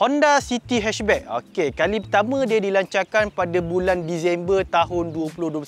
Honda City Hatchback. Okey, kali pertama dia dilancarkan pada bulan Disember tahun 2021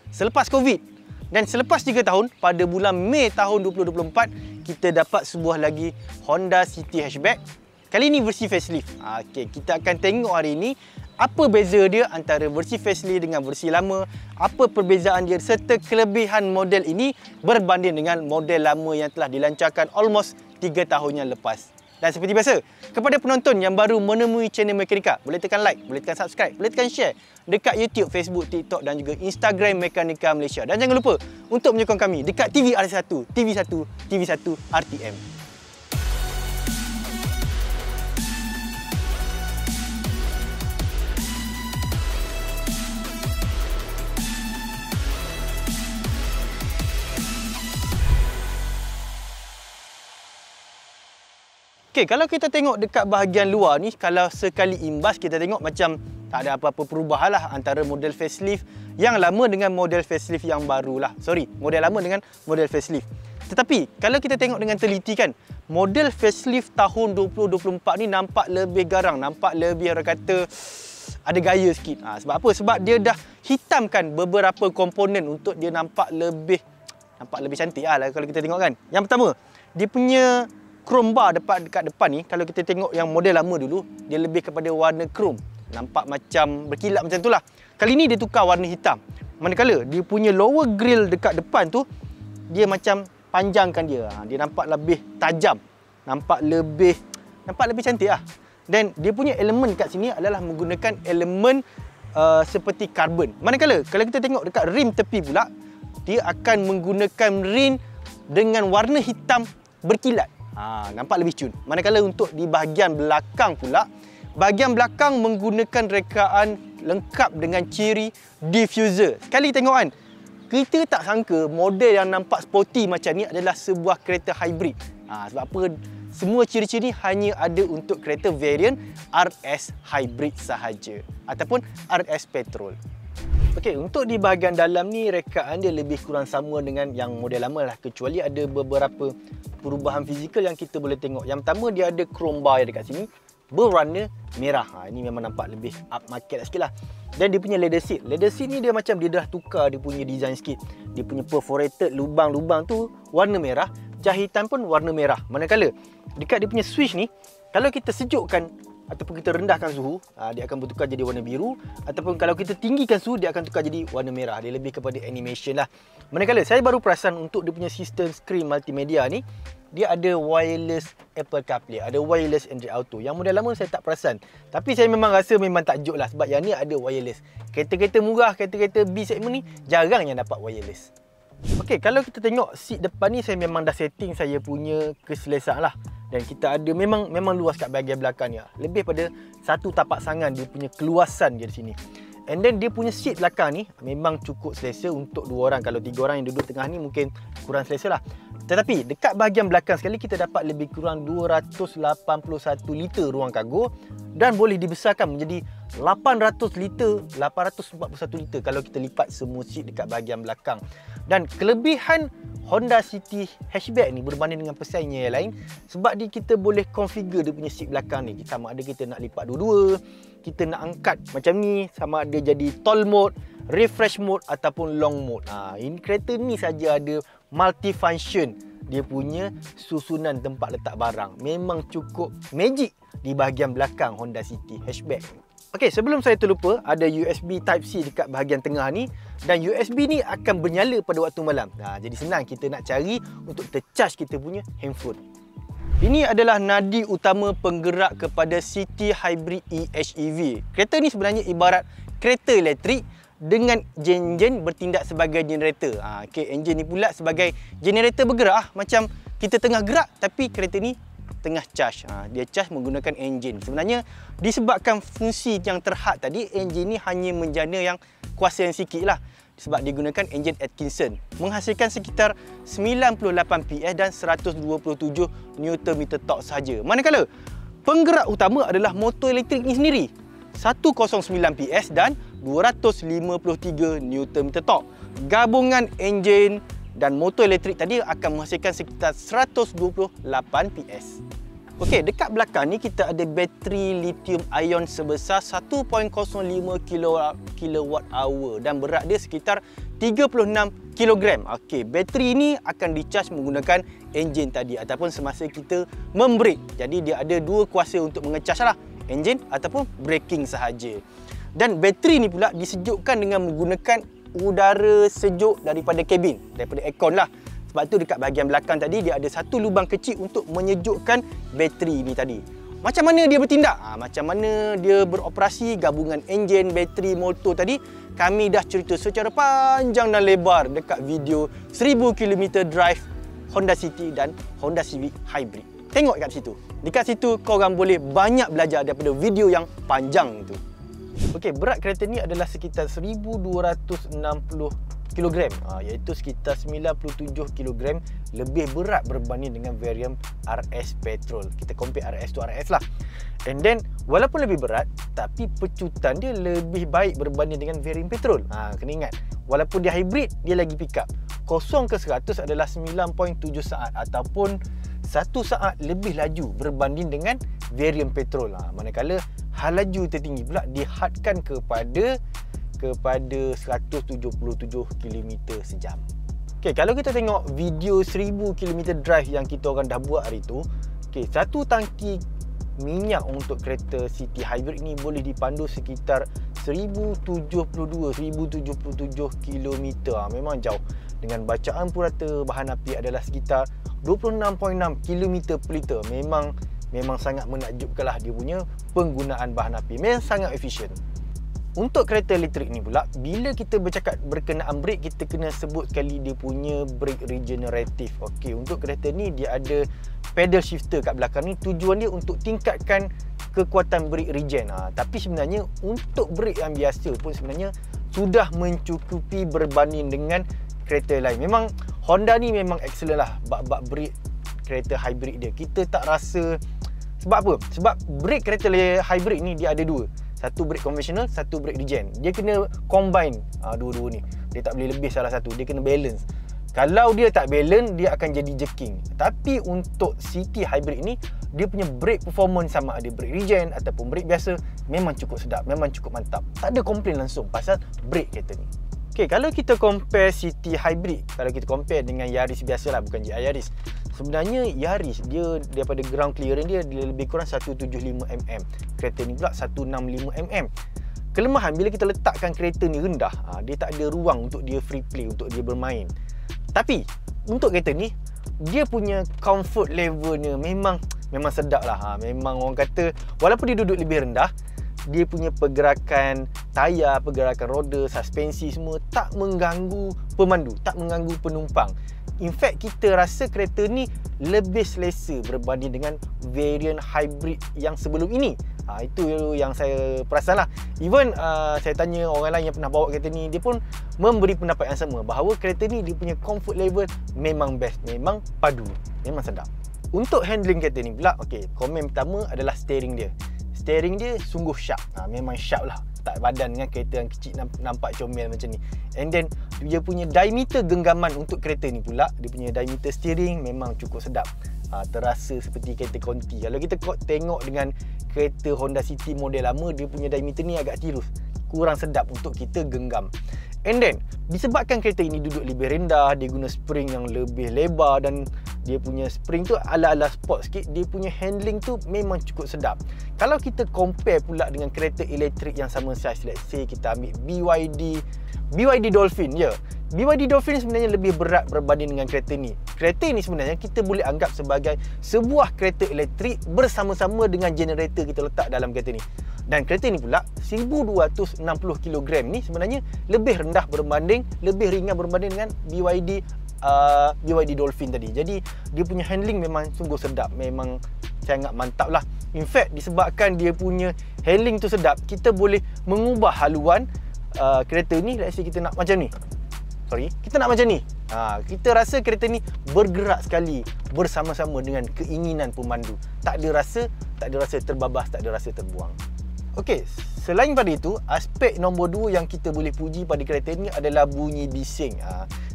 selepas Covid. Dan selepas 3 tahun, pada bulan Mei tahun 2024, kita dapat sebuah lagi Honda City Hatchback. Kali ini versi facelift. Okey, kita akan tengok hari ini apa beza dia antara versi facelift dengan versi lama, apa perbezaan dia serta kelebihan model ini berbanding dengan model lama yang telah dilancarkan almost 3 tahun yang lepas. Dan seperti biasa, kepada penonton yang baru menemui channel Mekanika, boleh tekan like, boleh tekan subscribe, boleh tekan share dekat YouTube, Facebook, TikTok dan juga Instagram Mekanika Malaysia. Dan jangan lupa untuk menyokong kami dekat TV RT1, TV1, TV1 RTM. Okey, kalau kita tengok dekat bahagian luar ni, kalau sekali imbas kita tengok macam tak ada apa-apa perubahan lah antara model facelift yang lama dengan model facelift yang baru lah. Sorry, model lama dengan model facelift. Tetapi, kalau kita tengok dengan teliti kan, model facelift tahun 2024 ni nampak lebih garang, nampak lebih orang kata ada gaya sikit. Sebab apa? Sebab dia dah hitamkan beberapa komponen untuk dia nampak lebih cantik lah kalau kita tengok kan. Yang pertama, dia punya chrome bar dekat depan ni, kalau kita tengok yang model lama dulu, dia lebih kepada warna chrome. Nampak macam berkilat macam tu lah. Kali ni dia tukar warna hitam. Manakala dia punya lower grill dekat depan tu, dia macam panjangkan dia. Dia nampak lebih tajam. Nampak lebih cantik lah. Dan dia punya elemen kat sini adalah menggunakan elemen seperti karbon. Manakala kalau kita tengok dekat rim tepi pula, dia akan menggunakan rim dengan warna hitam berkilat. Nampak lebih cun. Manakala untuk di bahagian belakang pula, bahagian belakang menggunakan rekaan lengkap dengan ciri diffuser. Sekali tengok kan, kita tak sangka model yang nampak sporty macam ni adalah sebuah kereta hybrid. Sebab apa? Semua ciri-ciri hanya ada untuk kereta variant RS hybrid sahaja ataupun RS petrol. Okey, untuk di bahagian dalam ni rekaan dia lebih kurang sama dengan yang model lama lah, kecuali ada beberapa perubahan fizikal yang kita boleh tengok. Yang pertama, dia ada chrome bar dekat sini berwarna merah. Ini memang nampak lebih up market sikit lah. Dan dia punya leather seat. Leather seat ni dia macam dia dah tukar dia punya design sikit. Dia punya perforated lubang-lubang tu warna merah, jahitan pun warna merah. Manakala dekat dia punya switch ni, kalau kita sejukkan ataupun kita rendahkan suhu, dia akan bertukar jadi warna biru. Ataupun kalau kita tinggikan suhu, dia akan tukar jadi warna merah. Dia lebih kepada animation lah. Manakala saya baru perasan untuk dia punya sistem screen multimedia ni, dia ada wireless Apple CarPlay, ada wireless Android Auto. Yang model lama saya tak perasan. Tapi saya memang rasa memang takjub lah, sebab yang ni ada wireless. Kereta-kereta murah, kereta-kereta B segment ni jarang yang dapat wireless. Okey, kalau kita tengok seat depan ni, saya memang dah setting saya punya keselesaan lah. Dan kita ada memang luas kat bahagian belakang ni. Lebih pada satu tapak sangan dia punya keluasan dia di sini. And then dia punya seat belakang ni memang cukup selesa untuk 2 orang. Kalau 3 orang yang duduk tengah ni mungkin kurang selesa lah. Tetapi dekat bahagian belakang sekali kita dapat lebih kurang 281 liter ruang kargo dan boleh dibesarkan menjadi 800 liter, 841 liter kalau kita lipat semua seat dekat bahagian belakang. Dan kelebihan Honda City Hatchback ni berbanding dengan pesaingnya yang lain, sebab kita boleh configure dia punya seat belakang ni. Sama ada kita nak lipat dua-dua, kita nak angkat macam ni, sama ada jadi tall mode, refresh mode ataupun long mode. Ini kereta ni saja ada multifunction. Dia punya susunan tempat letak barang memang cukup magic di bahagian belakang Honda City Hatchback. Okey, sebelum saya terlupa, ada USB Type-C dekat bahagian tengah ni, dan USB ni akan bernyala pada waktu malam. Jadi senang kita nak cari untuk kita charge kita punya handphone. Ini adalah nadi utama penggerak kepada City Hybrid eHEV. Kereta ni sebenarnya ibarat kereta elektrik dengan enjin bertindak sebagai generator. Okey, enjin ni pula sebagai generator bergerak. Macam kita tengah gerak tapi kereta ni tengah charge. Dia charge menggunakan enjin. Sebenarnya disebabkan fungsi yang terhad tadi, enjin ni hanya menjana yang kuasa yang sikit lah. Sebab dia gunakan enjin Atkinson. Menghasilkan sekitar 98 PS dan 127 Nm torque sahaja. Manakala penggerak utama adalah motor elektrik ni sendiri. 109 PS dan 253 Nm torque. Gabungan enjin dan motor elektrik tadi akan menghasilkan sekitar 128 PS. Okey, dekat belakang ni kita ada bateri lithium ion sebesar 1.05 kWh dan berat dia sekitar 36 kg. Okey, bateri ni akan dicas menggunakan enjin tadi ataupun semasa kita membrake. Jadi dia ada dua kuasa untuk mengecas lah, enjin ataupun braking sahaja. Dan bateri ni pula disejukkan dengan menggunakan udara sejuk daripada kabin, daripada aircon lah. Sebab tu dekat bahagian belakang tadi dia ada satu lubang kecil untuk menyejukkan bateri ni tadi. Macam mana dia bertindak? Macam mana dia beroperasi, gabungan enjin, bateri, motor tadi, kami dah cerita secara panjang dan lebar dekat video 1000 km drive Honda City dan Honda Civic Hybrid. Tengok kat situ. Dekat situ korang boleh banyak belajar daripada video yang panjang itu. Okey, berat kereta ni adalah sekitar 1260 kg, iaitu sekitar 97 kg lebih berat berbanding dengan varian RS petrol. Kita compare RS tu RS lah. And then walaupun lebih berat, tapi pecutan dia lebih baik berbanding dengan varian petrol. Kena ingat, walaupun dia hybrid, dia lagi pick up 0 ke 100 adalah 9.7 saat ataupun 1 saat lebih laju berbanding dengan varian petrol. Manakala hal laju tertinggi pula dihadkan kepada 177 km sejam. Okey, kalau kita tengok video 1000 km drive yang kita orang dah buat hari tu, okey, satu tangki minyak untuk kereta City Hybrid ni boleh dipandu sekitar 1077 km. Memang jauh. Dengan bacaan purata bahan api adalah sekitar 26.6 km per liter. Memang sangat menakjubkanlah dia punya penggunaan bahan api. Memang sangat efisien. Untuk kereta elektrik ni pula, bila kita bercakap berkenaan brake, kita kena sebut sekali dia punya brake regeneratif. Okey, untuk kereta ni dia ada pedal shifter kat belakang ni. Tujuan dia untuk tingkatkan kekuatan brake regen. Tapi sebenarnya untuk brake yang biasa pun sebenarnya sudah mencukupi berbanding dengan kereta lain. Memang Honda ni memang excellent lah bab brake kereta hybrid dia. Kita tak rasa. Sebab apa? Sebab brake kereta hybrid ni dia ada dua. Satu brake konvensional, satu brake regen. Dia kena combine dua-dua ni. Dia tak boleh lebih salah satu. Dia kena balance. Kalau dia tak balance, dia akan jadi jerking. Tapi untuk City Hybrid ni, dia punya brake performance sama ada brake regen ataupun brake biasa, memang cukup sedap, memang cukup mantap. Tak ada komplain langsung pasal brake kereta ni. Okay, kalau kita compare City Hybrid, kalau kita compare dengan Yaris biasa lah, bukan GR Yaris. Sebenarnya Yaris, dia daripada ground clearance dia lebih kurang 175mm. Kereta ni pula 165mm. Kelemahan bila kita letakkan kereta ni rendah, dia tak ada ruang untuk dia free play, untuk dia bermain. Tapi untuk kereta ni, dia punya comfort levelnya memang sedap lah. Memang orang kata, walaupun dia duduk lebih rendah, dia punya pergerakan tayar, pergerakan roda, suspensi semua tak mengganggu pemandu, tak mengganggu penumpang. In fact, kita rasa kereta ni lebih selesa berbanding dengan varian hybrid yang sebelum ini. Itu yang saya perasan lah. Even saya tanya orang lain yang pernah bawa kereta ni, dia pun memberi pendapat yang sama, bahawa kereta ni dia punya comfort level memang best, memang padu, memang sedap. Untuk handling kereta ni pula, okay, komen pertama adalah steering dia. Steering dia sungguh sharp. Memang sharp lah. Tak badan dengan kereta yang kecil nampak comel macam ni. And then dia punya diameter genggaman untuk kereta ni pula, dia punya diameter steering memang cukup sedap. Terasa seperti kereta Conti. Kalau kita tengok dengan kereta Honda City model lama, dia punya diameter ni agak tirus, kurang sedap untuk kita genggam. And then disebabkan kereta ini duduk lebih rendah, dia guna spring yang lebih lebar dan dia punya spring tu ala-ala sport sikit, dia punya handling tu memang cukup sedap. Kalau kita compare pula dengan kereta elektrik yang sama saiz, let's say kita ambil BYD Dolphin, BYD Dolphin sebenarnya lebih berat berbanding dengan kereta ni. Kereta ni sebenarnya kita boleh anggap sebagai sebuah kereta elektrik bersama-sama dengan generator kita letak dalam kereta ni. Dan kereta ni pula 1260 kg ni sebenarnya lebih rendah berbanding, lebih ringan berbanding dengan BYD Dolphin tadi. Jadi dia punya handling memang sungguh sedap, memang sangat mantap lah. In fact, disebabkan dia punya handling tu sedap, kita boleh mengubah haluan kereta ni. Let's say kita nak macam ni, kita nak macam ni. Kita rasa kereta ni bergerak sekali bersama-sama dengan keinginan pemandu. Tak ada rasa terbabas, tak ada rasa terbuang. Okey, selain pada itu, aspek nombor 2 yang kita boleh puji pada kereta ni adalah bunyi bising.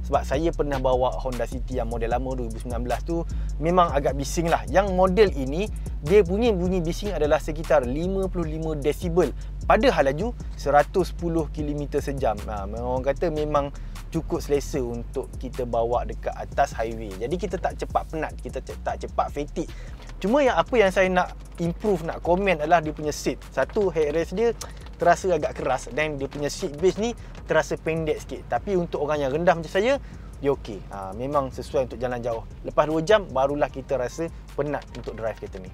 Sebab saya pernah bawa Honda City yang model lama 2019 tu, memang agak bising lah. Yang model ini dia punya bunyi bising adalah sekitar 55 desibel pada hal laju 110 km sejam. Orang kata memang cukup selesa untuk kita bawa dekat atas highway. Jadi kita tak cepat penat, kita tak cepat fatigue. Cuma apa yang saya nak improve, nak komen adalah dia punya seat. Satu, headrest dia terasa agak keras dan dia punya seat base ni terasa pendek sikit. Tapi untuk orang yang rendah macam saya, dia okey. Memang sesuai untuk jalan jauh. Lepas 2 jam barulah kita rasa penat untuk drive kereta ni.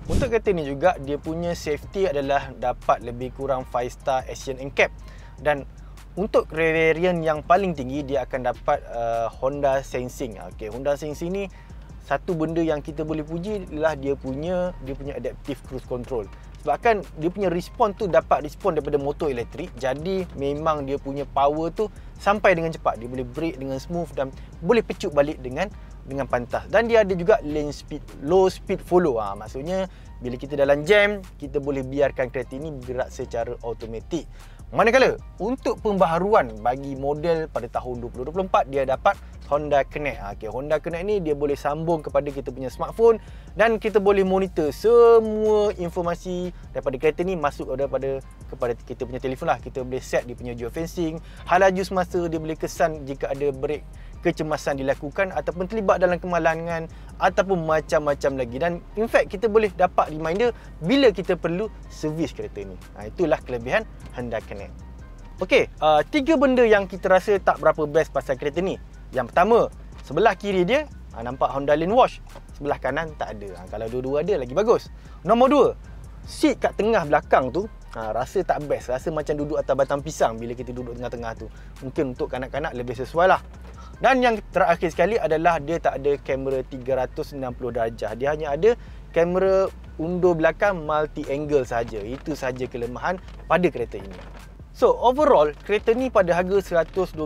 Untuk kereta ni juga dia punya safety adalah dapat lebih kurang 5 star Asian NCAP. Dan untuk varian yang paling tinggi dia akan dapat Honda Sensing. Honda Sensing ni satu benda yang kita boleh puji adalah dia punya adaptive cruise control. Sebabkan dia punya respon tu dapat respon daripada motor elektrik. Jadi memang dia punya power tu sampai dengan cepat. Dia boleh brake dengan smooth dan boleh pecut balik dengan pantas. Dan dia ada juga lane speed, low speed follow. Maksudnya bila kita dalam jam, kita boleh biarkan kereta ini bergerak secara automatik. Manakala untuk pembaharuan bagi model pada tahun 2024, dia dapat Honda Connect. Honda Connect ni dia boleh sambung kepada kita punya smartphone dan kita boleh monitor semua informasi daripada kereta ni masuk kepada kita punya telefon lah. Kita boleh set dia punya geofencing, hal laju semasa, dia boleh kesan jika ada brake kecemasan dilakukan ataupun terlibat dalam kemalangan ataupun macam-macam lagi. Dan in fact kita boleh dapat reminder bila kita perlu servis kereta ni. Itulah kelebihan Honda Connect. Okey, 3 benda yang kita rasa tak berapa best pasal kereta ni. Yang pertama, sebelah kiri dia nampak Honda Lane Wash, sebelah kanan tak ada. Kalau dua-dua ada lagi bagus. Nombor 2, seat kat tengah belakang tu rasa tak best, rasa macam duduk atas batang pisang bila kita duduk tengah-tengah tu. Mungkin untuk kanak-kanak lebih sesuai lah. Dan yang terakhir sekali adalah dia tak ada kamera 360 darjah. Dia hanya ada kamera undur belakang multi angle saja. Itu saja kelemahan pada kereta ini. So overall, kereta ni pada harga 112,900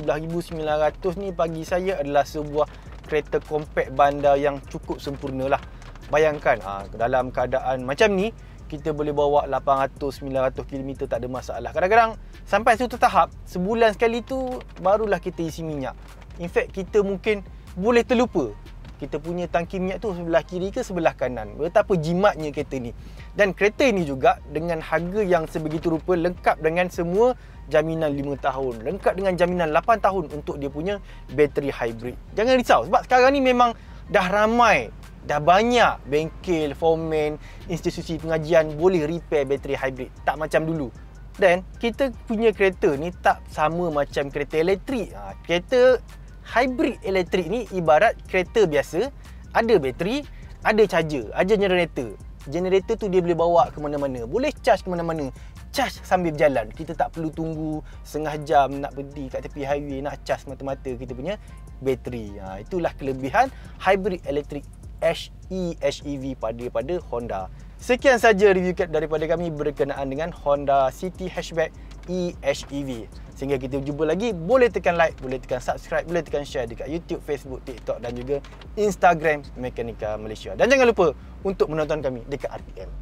ni bagi saya adalah sebuah kereta compact bandar yang cukup sempurna lah. Bayangkan dalam keadaan macam ni, kita boleh bawa 800-900 km tak ada masalah. Kadang-kadang sampai satu tahap, sebulan sekali tu barulah kita isi minyak. In fact, kita mungkin boleh terlupa kita punya tangki minyak tu sebelah kiri ke sebelah kanan. Betapa jimatnya kereta ni. Dan kereta ni juga dengan harga yang sebegitu rupa, lengkap dengan semua jaminan 5 tahun, lengkap dengan jaminan 8 tahun untuk dia punya bateri hybrid. Jangan risau sebab sekarang ni memang dah ramai, dah banyak bengkel, foreman, institusi pengajian boleh repair bateri hybrid. Tak macam dulu. Dan kita punya kereta ni tak sama macam kereta elektrik. Kereta hybrid elektrik ni ibarat kereta biasa, ada bateri, ada charger, ada generator. Generator tu dia boleh bawa ke mana-mana, boleh charge ke mana-mana, charge sambil berjalan. Kita tak perlu tunggu setengah jam nak berhenti kat tepi highway nak charge mata-mata kita punya bateri. Itulah kelebihan hybrid elektrik HEV pada Honda. Sekian saja review daripada kami berkenaan dengan Honda City Hatchback eHEV. Sehingga kita jumpa lagi, boleh tekan like, boleh tekan subscribe, boleh tekan share dekat YouTube, Facebook, TikTok dan juga Instagram Mekanika Malaysia. Dan jangan lupa untuk menonton kami dekat RPM.